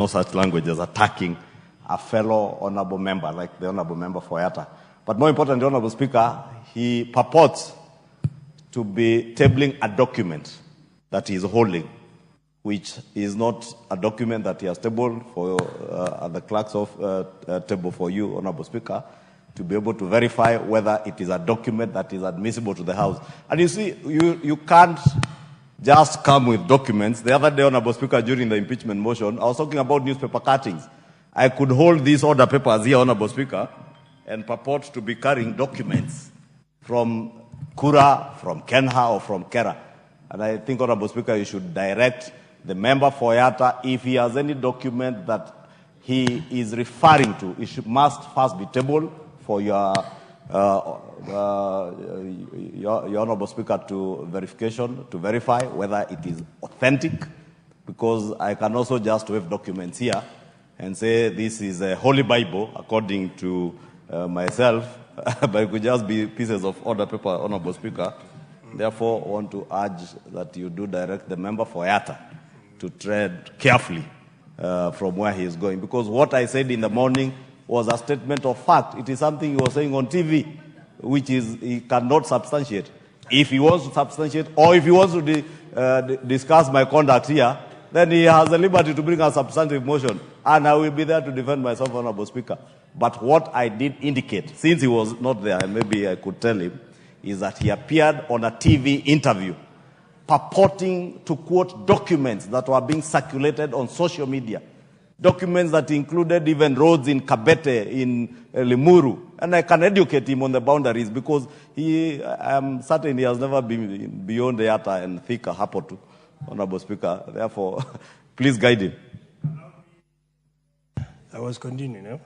no such language as attacking a fellow honorable member, like the honorable member for Yatta. But more importantly, Honorable Speaker, he purports to be tabling a document that he is holding, which is not a document that he has tabled for the clerk's table for you, Honorable Speaker, to be able to verify whether it is a document that is admissible to the House. And you see, you can't just come with documents. The other day, Honorable Speaker, during the impeachment motion, I was talking about newspaper cuttings. I could hold these order papers here, Honorable Speaker, and purport to be carrying documents from Kura, from Kenha, or from Kera. And I think, Honorable Speaker, you should direct the member for Yatta, if he has any document that he is referring to, it must first be tabled for your Honorable Speaker to verification, to verify whether it is authentic, because I can also just wave documents here and say this is a Holy Bible according to myself, but it could just be pieces of order paper, Honorable Speaker. Therefore, I want to urge that you do direct the member for Yatta to tread carefully from where he is going. Because what I said in the morning was a statement of fact. It is something he was saying on TV, which he cannot substantiate. If he wants to substantiate, or if he wants to discuss my conduct here, then he has the liberty to bring a substantive motion, and I will be there to defend myself, Honorable Speaker. But what I did indicate, since he was not there, and maybe I could tell him, is that he appeared on a TV interview purporting to quote documents that were being circulated on social media, documents that included even roads in Kabete, in Limuru. And I can educate him on the boundaries, because I'm certain he has never been beyond the Yatta and Thika, Hapotu, Honorable Speaker. Therefore, please guide him. I was continuing.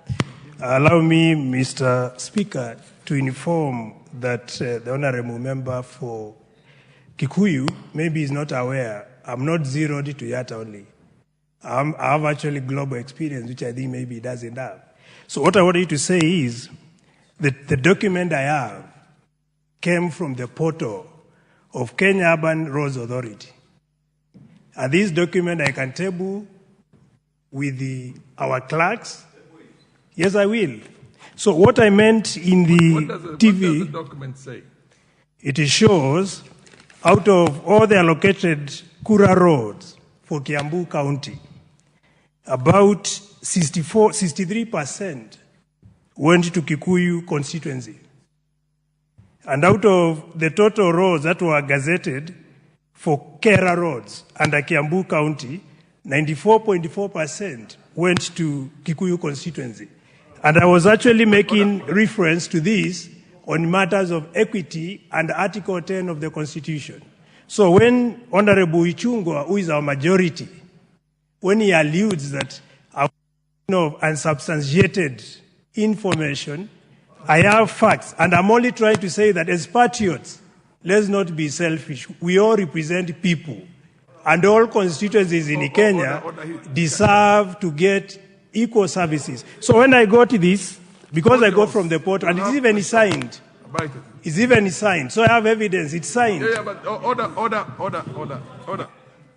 Allow me, Mr. Speaker, to inform that the Honorable Member for Kikuyu maybe is not aware. I'm not zeroed to Yatta only. I have actually global experience, which I think maybe he doesn't have. So what I want you to say is that the document I have came from the portal of Kenya Urban Roads Authority. And this document I can table with our clerks. Yes, I will. So what I meant in the TV... What does the document say? It shows out of all the allocated Kura roads for Kiambu County, about 63% went to Kikuyu constituency. And out of the total roads that were gazetted for Kera roads under Kiambu County, 94.4% went to Kikuyu constituency. And I was actually making reference to this on matters of equity and Article 10 of the Constitution. So when Honorable Ichungwa'S, who is our majority, when he alludes that of unsubstantiated information, I have facts, and I'm only trying to say that as patriots, let's not be selfish. We all represent people, and all constituencies in Kenya deserve to get equal services. So when I got this, because I got from the portal, and it's even signed. It's even signed. So I have evidence. It's signed. Yeah, but order,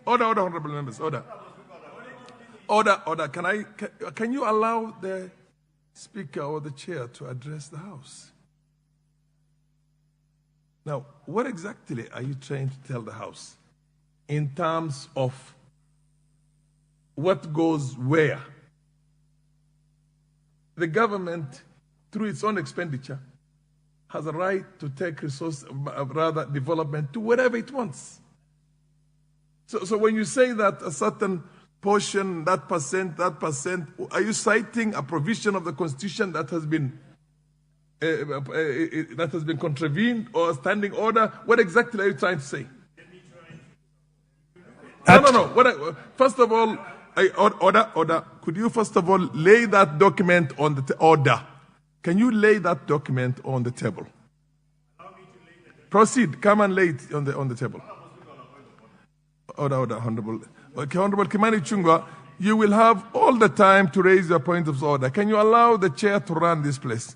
honorable members, order. Order. Can you allow the Speaker or the Chair to address the House? Now, what exactly are you trying to tell the House in terms of what goes where? The government, through its own expenditure, has a right to take development to wherever it wants. So when you say that a certain portion, that percent, are you citing a provision of the Constitution that has been contravened, or a standing order? What exactly are you trying to say? No. First of all, order. Could you first of all lay that document on the order? Can you lay that document on the table? Proceed. Come and lay it on the table. Order, Honorable. Okay, Honorable Kimani Ichungwa, you will have all the time to raise your point of order. Can you allow the chair to run this place?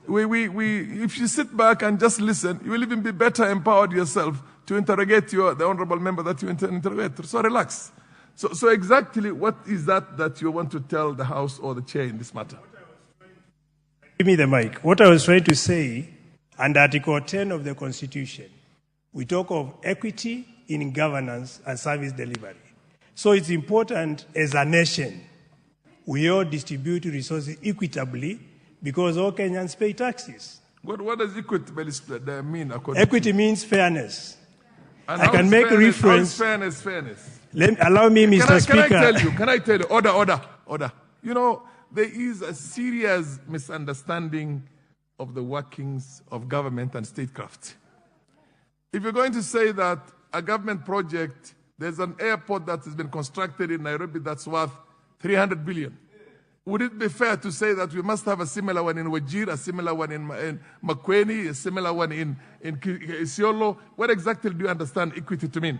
If you sit back and just listen, you will even be better empowered yourself to interrogate the honorable member that you interrogate. So relax. So exactly what is that you want to tell the House or the chair in this matter? Give me the mic. What I was trying to say, under Article 10 of the Constitution, we talk of equity in governance and service delivery. So it's important as a nation, we all distribute resources equitably because all Kenyans pay taxes. What does equity mean? Equity means fairness. And I can make fairness, reference. How is fairness? Allow me, Mr. Speaker. Can I tell you? Order. You know, there is a serious misunderstanding of the workings of government and statecraft. If you're going to say that a government project, there's an airport that has been constructed in Nairobi that's worth 300 billion. Would it be fair to say that we must have a similar one in Wajir, a similar one in Makueni, a similar one in Isiolo? What exactly do you understand equity to mean?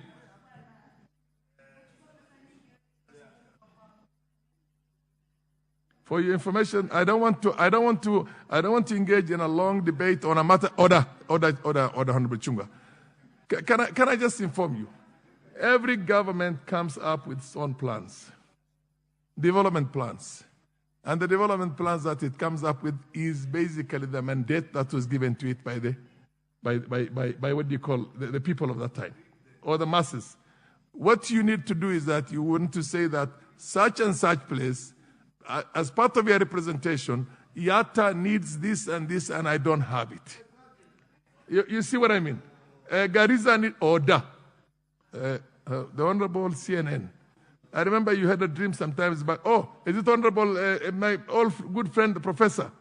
For your information, I don't want to engage in a long debate on a matter. Order, Honorable Chunga. Can I just inform you? Every government comes up with its own plans, development plans. And the development plans that it comes up with is basically the mandate that was given to it by what do you call the people of that time, or the masses. What you need to do is that you want to say that such and such place, as part of your representation, Yatta needs this, and I don't have it. You see what I mean? Garissa needs order. The Honorable CNN. I remember you had a dream sometimes about, is it Honorable, my old good friend, the professor?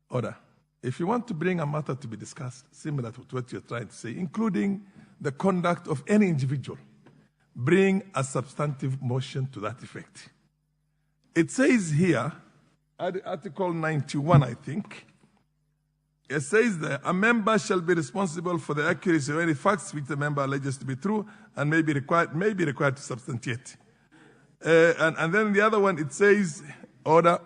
Order. If you want to bring a matter to be discussed, similar to what you're trying to say, including the conduct of any individual, bring a substantive motion to that effect. It says here, Article 91, I think, it says that a member shall be responsible for the accuracy of any facts which the member alleges to be true and may be required to substantiate. And then the other one, it says, order.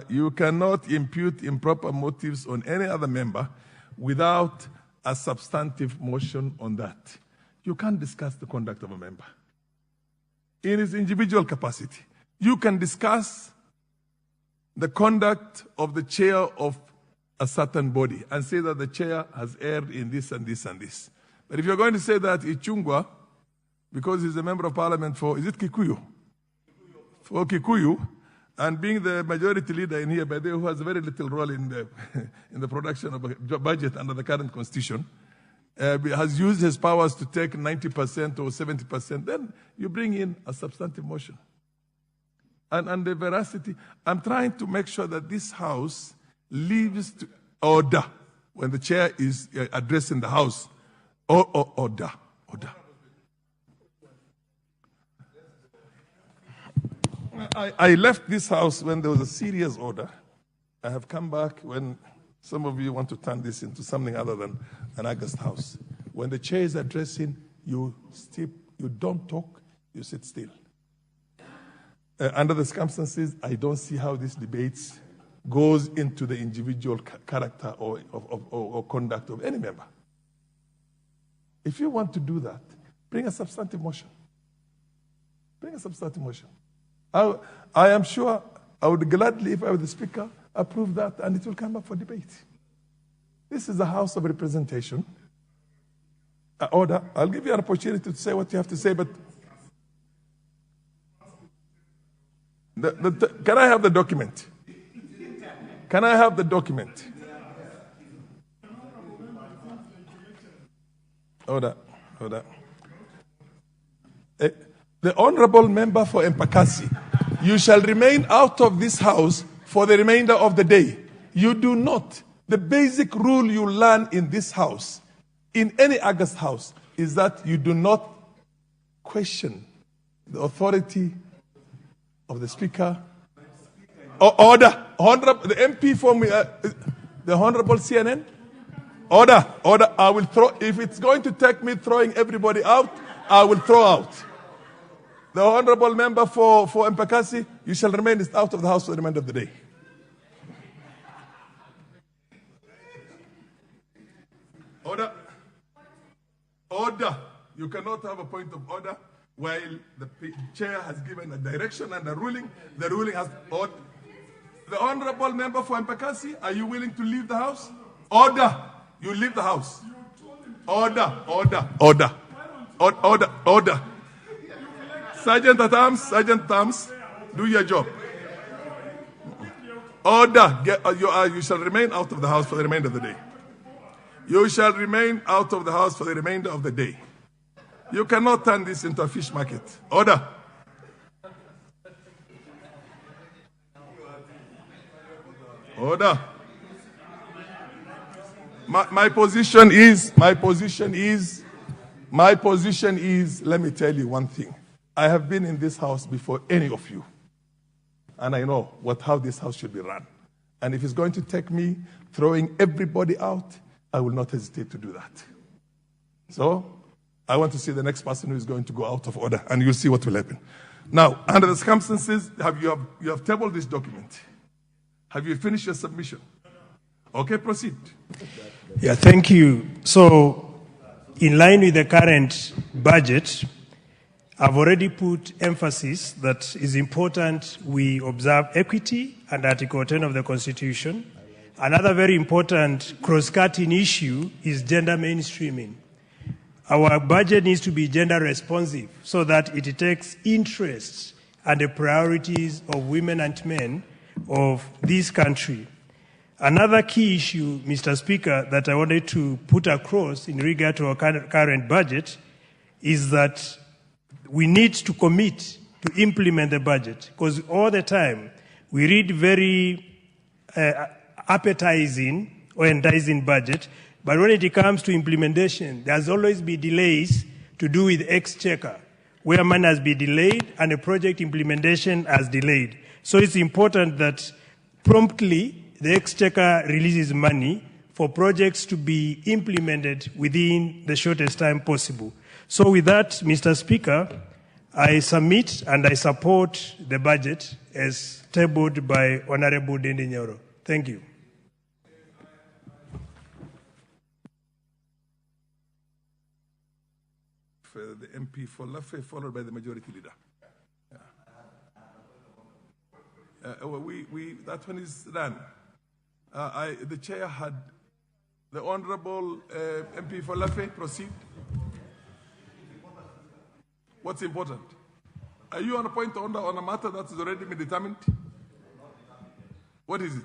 You cannot impute improper motives on any other member without a substantive motion on that. You can't discuss the conduct of a member in his individual capacity. You can discuss the conduct of the chair of a certain body and say that the chair has erred in this and this and this. But if you're going to say that Ichungwa, because he's a member of parliament for, is it Kikuyu? For Kikuyu, and being the majority leader in here, by the way, who has very little role in the production of a budget under the current constitution, has used his powers to take 90% or 70%, then you bring in a substantive motion. And the veracity, I'm trying to make sure that this House leaves to order when the chair is addressing the House. Order. I left this House when there was a serious order. I have come back when some of you want to turn this into something other than an August House. When the chair is addressing, you don't talk, you sit still. Under the circumstances, I don't see how this debate goes into the individual character or conduct of any member. If you want to do that, bring a substantive motion. I am sure I would gladly, if I were the Speaker, approve that, and it will come up for debate. This is a House of Representation. Order. I'll give you an opportunity to say what you have to say, but can I have the document? Order. The honorable member for Embakasi, you shall remain out of this House for the remainder of the day. You do not. The basic rule you learn in this House, in any August House, is that you do not question the authority of the Speaker. Order. Honorable, the MP from the Honorable CNN. Order. I will throw, if it's going to take me throwing everybody out, I will throw out. The honorable member for Embakasi, you shall remain out of the House for the remainder of the day. Order. You cannot have a point of order while the chair has given a direction and a ruling. The ruling has ordered. The honorable member for Mpakasi, are you willing to leave the house? Order. You leave the house. Order. Order. Sergeant at arms, do your job. Order. You shall remain out of the house for the remainder of the day. You shall remain out of the house for the remainder of the day. You cannot turn this into a fish market. Order. Order. My position is, let me tell you one thing. I have been in this house before any of you. And I know how this house should be run. And if it's going to take me throwing everybody out, I will not hesitate to do that. So, I want to see the next person who is going to go out of order, and you'll see what will happen. Now, under the circumstances, you have tabled this document. Have you finished your submission? Okay, proceed. Yeah, thank you. So, in line with the current budget, I've already put emphasis that it's important we observe equity and Article 10 of the Constitution. Another very important cross-cutting issue is gender mainstreaming. Our budget needs to be gender responsive so that it takes interests and the priorities of women and men of this country. Another key issue, Mr. Speaker, that I wanted to put across in regard to our current budget is that we need to commit to implement the budget, because all the time we read very appetizing or enticing budget, but when it comes to implementation, there's always been delays to do with exchequer, where money has been delayed and the project implementation has delayed. So it's important that promptly the exchequer releases money for projects to be implemented within the shortest time possible. So with that, Mr. Speaker, I submit and I support the budget as tabled by Honorable Dende Nyoro. Thank you. The MP for Lafe, followed by the majority leader. That one is done. The chair had the Honorable MP for Lafe proceed. What's important? Are you on a point on a matter that has already been determined? What is it?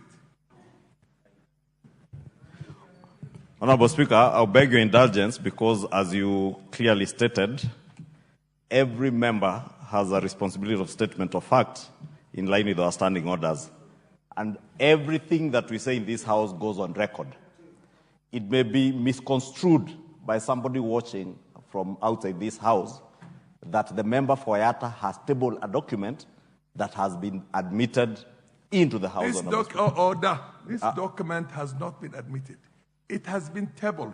Honorable Speaker, I'll beg your indulgence because, as you clearly stated, every member has a responsibility of statement of fact in line with our standing orders. And everything that we say in this House goes on record. It may be misconstrued by somebody watching from outside this House that the member for Yatta has tabled a document that has been admitted into the House. This document has not been admitted. It has been tabled.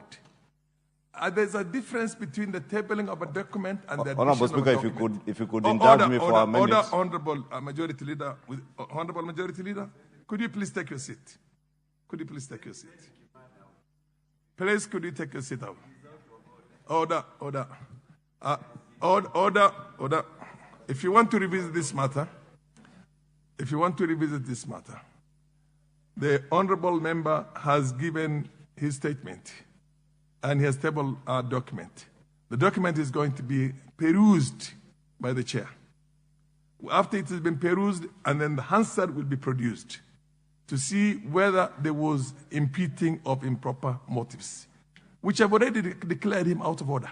There's a difference between the tabling of a document and the admission Honorable Speaker, of a document. if you could indulge me for a minute. Honorable Majority Leader, Honorable Majority Leader, could you please take your seat? Could you please take your seat? Please, could you take your seat out? Order. Order. If you want to revisit this matter, the honorable member has given his statement and he has tabled a document. The document is going to be perused by the chair. After it has been perused, and then the answer will be produced to see whether there was imputing of improper motives, which I've already declared him out of order.